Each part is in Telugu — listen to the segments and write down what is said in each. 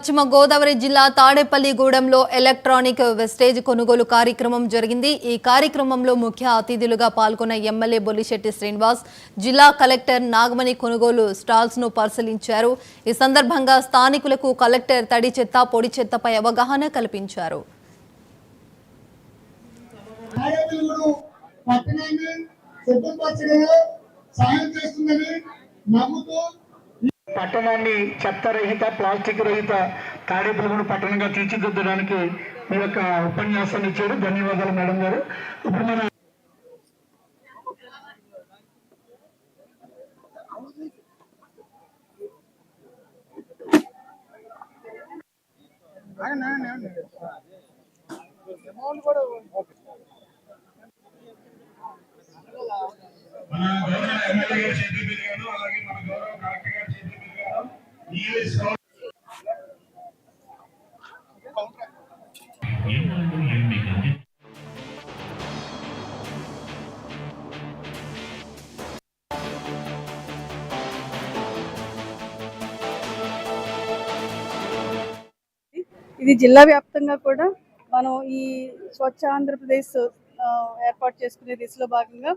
పశ్చిమ గోదావరి జిల్లా తాడేపల్లిగూడెంలో ఎలక్ట్రానిక్ వెస్టేజ్ కొనుగోలు కార్యక్రమం జరిగింది। ఈ కార్యక్రమంలో ముఖ్య అతిథులుగా పాల్గొన్న ఎమ్మెల్యే బొలిశెట్టి శ్రీనివాస్, జిల్లా కలెక్టర్ నాగమణి కొనుగోలు స్టాల్స్ ను పరిశీలించారు। ఈ సందర్భంగా స్థానికులకు కలెక్టర్ తడి చెత్త, పొడి చెత్తపై అవగాహన కల్పించారు। పట్టణాన్ని చెత్త రహిత, ప్లాస్టిక్ రహిత తాడేపల్లిగూడెం పట్టణంగా తీర్చిదిద్దడానికి మీ యొక్క ఉపన్యాసాన్ని ఇచ్చారు। ధన్యవాదాలు మేడం గారు। ఇప్పుడు మన ఇది జిల్లా వ్యాప్తంగా కూడా మనం ఈ స్వచ్ఛ ఆంధ్రప్రదేశ్ ఏర్పాటు చేసుకునే దిశలో భాగంగా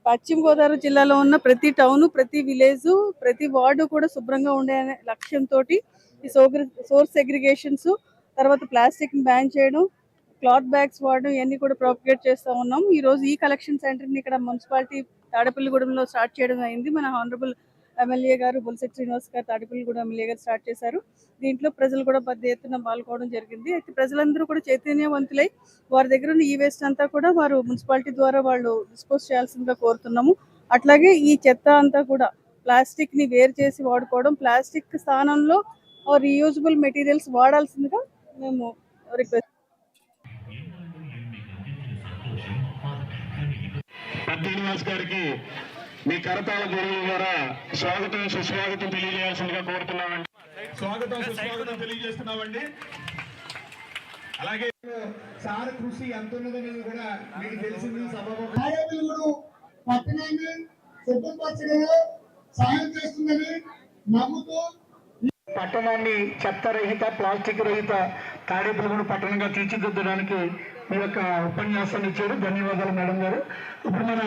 పశ్చిమ గోదావరి జిల్లాలో ఉన్న ప్రతి టౌన్, ప్రతి విలేజ్, ప్రతి వార్డు కూడా శుభ్రంగా ఉండే లక్ష్యంతో ఈ సోర్స్ సెగ్రిగేషన్స్, తర్వాత ప్లాస్టిక్ ని బ్యాన్ చేయడం, క్లాత్ బ్యాగ్స్ వాడడం ఇవన్నీ కూడా ప్రాపగేట్ చేస్తూ ఉన్నాం। ఈ రోజు ఈ కలెక్షన్ సెంటర్ని ఇక్కడ మున్సిపాలిటీ తాడేపల్లిగూడెంలో స్టార్ట్ చేయడం అయింది। మన హానరబుల్ ఎమ్మెల్యే గారు బొలిశెట్టి శ్రీనివాస్ గారు తాడేపల్లిగూడెం ఎమ్మెల్యే గారు స్టార్ట్ చేశారు। దీంట్లో ప్రజలు కూడా పెద్ద ఎత్తున పాల్గొనడం జరిగింది। అయితే ప్రజలందరూ కూడా చైతన్యవంతులై వారి దగ్గర ఉన్న ఈ వేస్ట్ అంతా కూడా వారు మున్సిపాలిటీ ద్వారా వాళ్ళు డిస్పోజ్ చేయాల్సిందిగా కోరుతున్నాము। అట్లాగే ఈ చెత్త అంతా కూడా ప్లాస్టిక్ ని వేరు చేసి వాడుకోవడం, ప్లాస్టిక్ స్థానంలో రీయూజబుల్ మెటీరియల్స్ వాడాల్సిందిగా మేము రిక్వెస్ట్ గారికి మీ కరతాళ గురువుల ద్వారా స్వాగతం సుస్వాగతం తెలియజేయాల్సిందిగా కోరుతున్నామండి। స్వాగతం సుస్వాగతం తెలియజేస్తున్నామండి। అలాగే సార్ కృషి ఎంత ఉన్నదనేది కూడా మీకు తెలిసింది। పట్టణాన్ని శుభ్రపరచడంలో సాయం చేస్తుందని నమ్ముతూ పట్టణాన్ని చెత్త రహిత, ప్లాస్టిక్ రహిత తాడేపల్లిగూడెం పట్టణంగా తీర్చిదిద్దడానికి మీ యొక్క ఉపన్యాసాన్ని ఇచ్చారు। ధన్యవాదాలు మేడం గారు। ఇప్పుడు మన